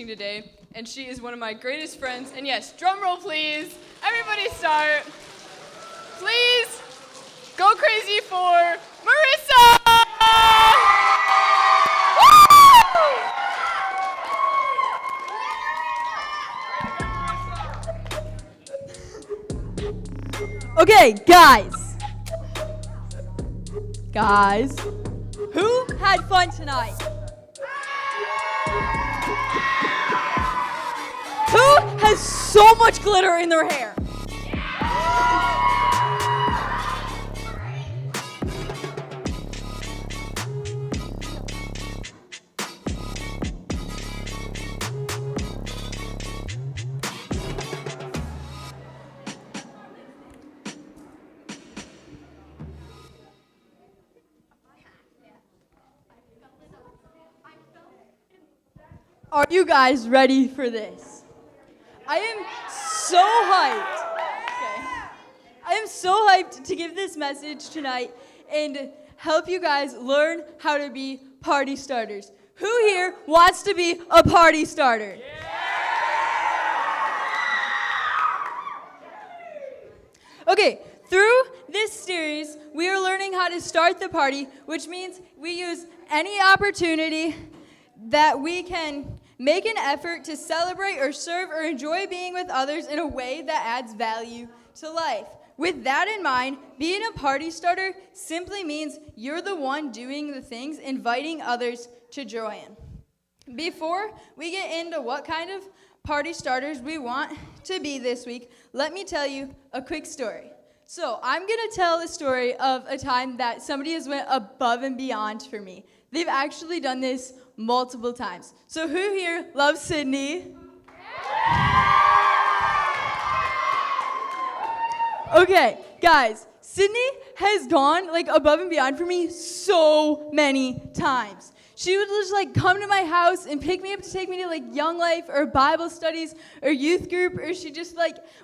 preaching today, and she is one of my greatest friends. And yes, drum roll please. Everybody start. Please go crazy for Merissa! Okay, guys, who had fun tonight? Who has so much glitter in their hair? Are you guys ready for this? I am so hyped. Okay. I am so hyped to give this message tonight and help you guys learn how to be party starters. Who here wants to be a party starter? Okay, through this series, we are learning how to start the party, which means we use any opportunity that we can make an effort to celebrate or serve or enjoy being with others in a way that adds value to life. With that in mind, being a party starter simply means you're the one doing the things, inviting others to join. Before we get into what kind of party starters we want to be this week, let me tell you a quick story. So I'm going to tell the story of a time that somebody has went above and beyond for me. They've actually done this multiple times. So who here loves Sydney? Okay, guys, Sydney has gone above and beyond for me so many times. She would just come to my house and pick me up to take me to Young Life or Bible studies or youth group, or she just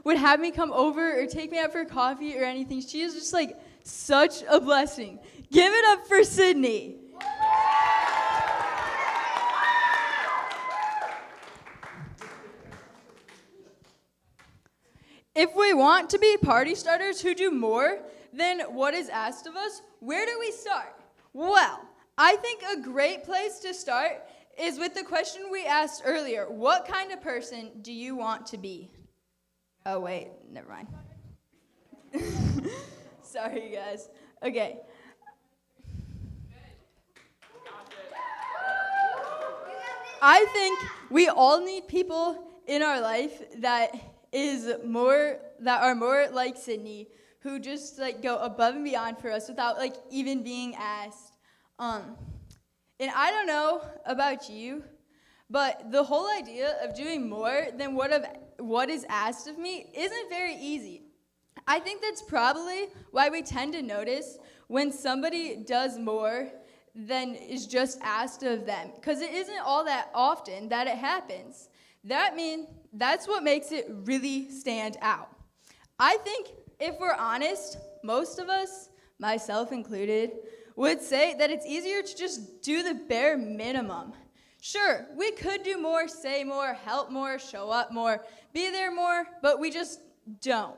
would have me come over or take me out for coffee or anything. She is just such a blessing. Give it up for Sydney. If we want to be party starters who do more than what is asked of us, where do we start? Well, I think a great place to start is with the question we asked earlier. What kind of person do you want to be? Oh, wait, never mind. Sorry, guys. Okay. I think we all need people in our life that are more like Sydney, who just go above and beyond for us without even being asked. And I don't know about you, but the whole idea of doing more than what is asked of me isn't very easy. I think that's probably why we tend to notice when somebody does more than is just asked of them, because it isn't all that often that it happens. That's what makes it really stand out. I think if we're honest, most of us, myself included, would say that it's easier to just do the bare minimum. Sure, we could do more, say more, help more, show up more, be there more, but we just don't.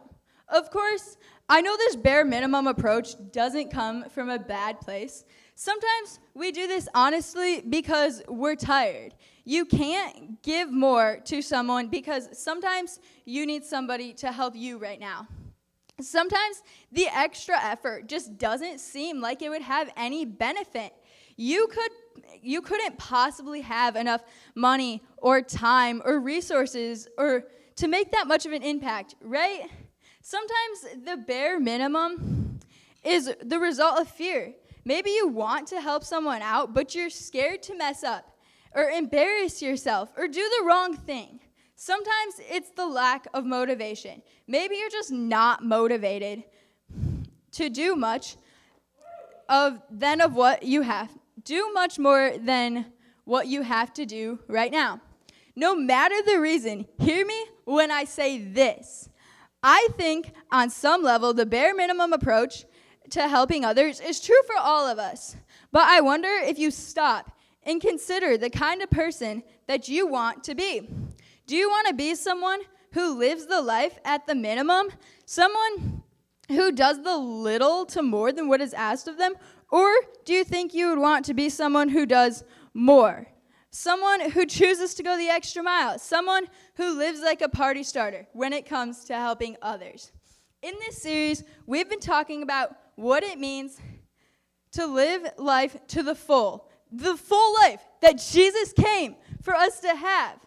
Of course, I know this bare minimum approach doesn't come from a bad place. Sometimes we do this honestly because we're tired. You can't give more to someone because sometimes you need somebody to help you right now. Sometimes the extra effort just doesn't seem like it would have any benefit. You couldn't possibly have enough money or time or resources or to make that much of an impact, right? Sometimes the bare minimum is the result of fear. Maybe you want to help someone out, but you're scared to mess up or embarrass yourself or do the wrong thing. Sometimes it's the lack of motivation. Maybe you're just not motivated to do much of what you have. Do much more than what you have to do right now. No matter the reason, hear me when I say this. I think on some level the bare minimum approach to helping others is true for all of us. But I wonder if you stop and consider the kind of person that you want to be. Do you want to be someone who lives the life at the minimum? Someone who does the little to more than what is asked of them? Or do you think you would want to be someone who does more? Someone who chooses to go the extra mile. Someone who lives like a party starter when it comes to helping others. In this series, we've been talking about what it means to live life to the full life that Jesus came for us to have.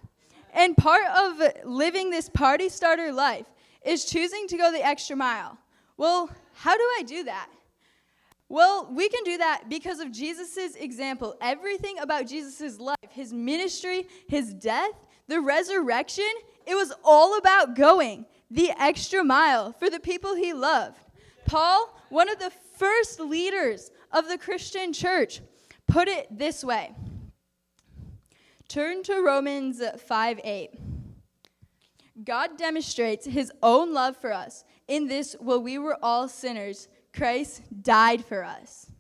And part of living this party starter life is choosing to go the extra mile. Well, how do I do that? Well, we can do that because of Jesus' example. Everything about Jesus' life, his ministry, his death, the resurrection, it was all about going the extra mile for the people he loved. Paul, one of the first leaders of the Christian church, put it this way. Turn to Romans 5:8. God demonstrates his own love for us. In this, while we were all sinners, Christ died for us.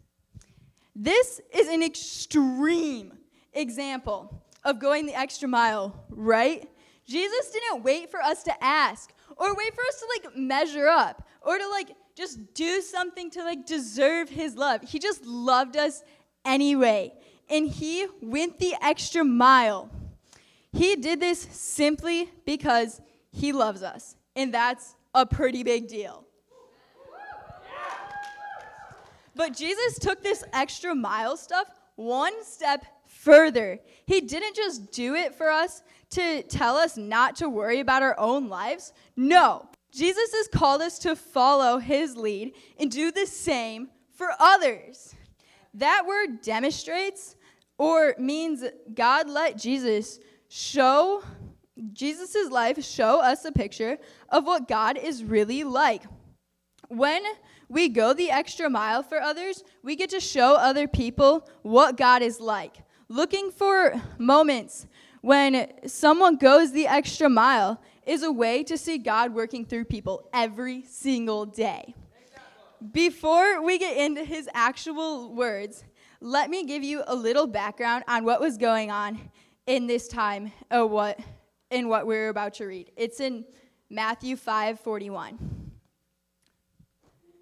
This is an extreme example of going the extra mile, right? Jesus didn't wait for us to ask or wait for us to measure up or to just do something to deserve his love. He just loved us anyway, and he went the extra mile. He did this simply because he loves us, and that's a pretty big deal. But Jesus took this extra mile stuff one step further. He didn't just do it for us to tell us not to worry about our own lives. No, Jesus has called us to follow his lead and do the same for others. That word demonstrates or means God let Jesus' life show us a picture of what God is really like. When we go the extra mile for others, we get to show other people what God is like. Looking for moments when someone goes the extra mile is a way to see God working through people every single day. Before we get into his actual words, let me give you a little background on what was going on in this time in what we're about to read. It's in Matthew 5:41.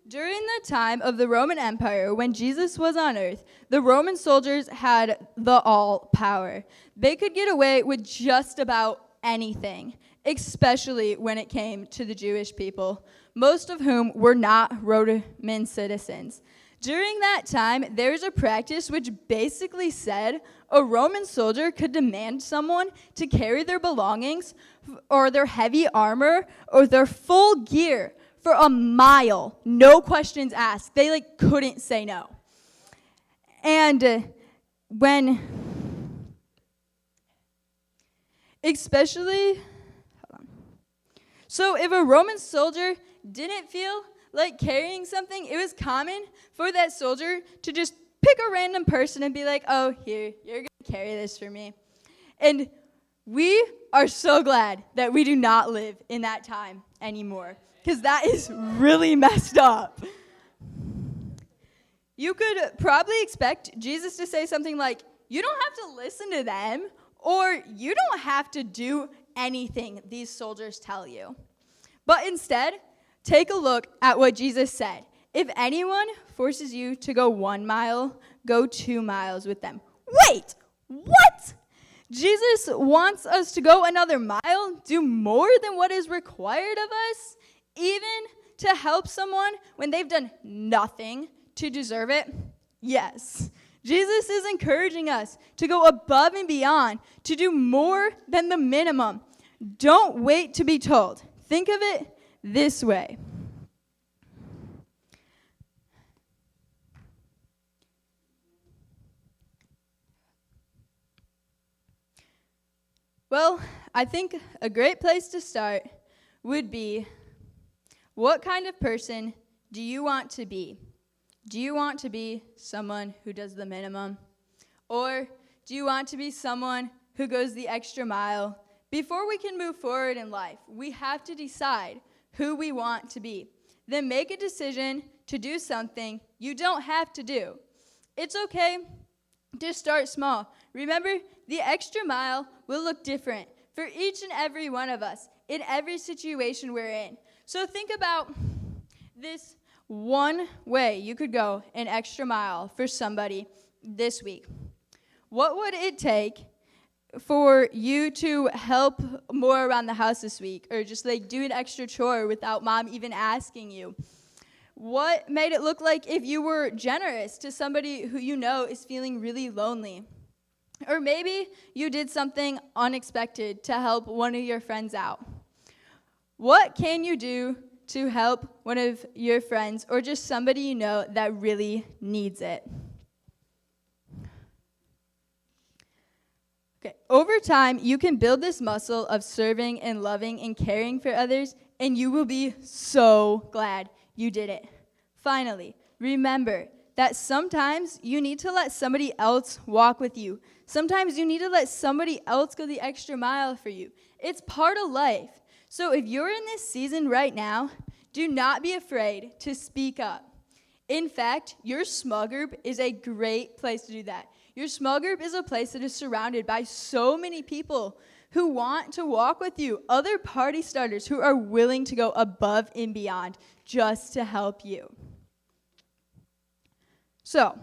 During the time of the Roman Empire, when Jesus was on earth, the Roman soldiers had the all power. They could get away with just about anything, especially when it came to the Jewish people, most of whom were not Roman citizens. During that time, there was a practice which basically said a Roman soldier could demand someone to carry their belongings or their heavy armor or their full gear for a mile, no questions asked. They couldn't say no. And so if a Roman soldier didn't feel like carrying something, it was common for that soldier to just pick a random person and be like, oh, here, you're going to carry this for me. And we are so glad that we do not live in that time anymore, because that is really messed up. You could probably expect Jesus to say something like, you don't have to listen to them, or you don't have to do anything these soldiers tell you. But instead, take a look at what Jesus said. If anyone forces you to go 1 mile, go 2 miles with them. Wait, what? Jesus wants us to go another mile, do more than what is required of us, even to help someone when they've done nothing to deserve it? Yes. Jesus is encouraging us to go above and beyond, to do more than the minimum. Don't wait to be told. Think of it this way. Well, I think a great place to start would be, what kind of person do you want to be? Do you want to be someone who does the minimum? Or do you want to be someone who goes the extra mile? Before we can move forward in life, we have to decide who we want to be. Then make a decision to do something you don't have to do. It's okay to start small. Remember, the extra mile will look different for each and every one of us in every situation we're in. So think about this one way you could go an extra mile for somebody this week. What would it take for you to help more around the house this week, or just like do an extra chore without mom even asking you? What made it look like if you were generous to somebody who you know is feeling really lonely? Or maybe you did something unexpected to help one of your friends out. What can you do to help one of your friends or just somebody you know that really needs it? Okay, over time, you can build this muscle of serving and loving and caring for others, and you will be so glad you did it. Finally, remember that sometimes you need to let somebody else walk with you. Sometimes you need to let somebody else go the extra mile for you. It's part of life. So if you're in this season right now, do not be afraid to speak up. In fact, your small group is a great place to do that. Your small group is a place that is surrounded by so many people who want to walk with you, other party starters who are willing to go above and beyond just to help you. So,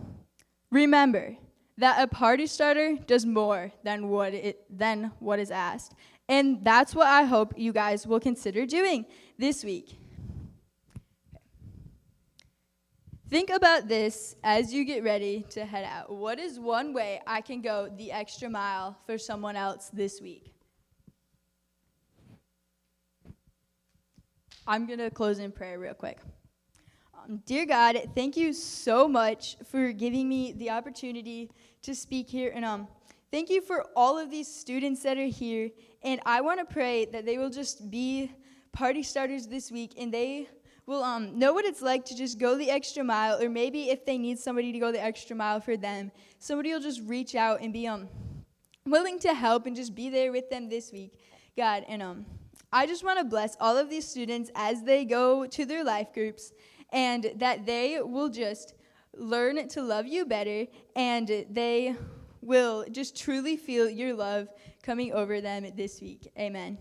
remember that a party starter does more than what is asked. And that's what I hope you guys will consider doing this week. Think about this as you get ready to head out. What is one way I can go the extra mile for someone else this week? I'm going to close in prayer real quick. Dear God, thank you so much for giving me the opportunity to speak here. And thank you for all of these students that are here. And I want to pray that they will just be party starters this week, and they will know what it's like to just go the extra mile, or maybe if they need somebody to go the extra mile for them, somebody will just reach out and be willing to help and just be there with them this week, God. And I just want to bless all of these students as they go to their life groups, and that they will just learn to love you better, and they will just truly feel your love coming over them this week. Amen.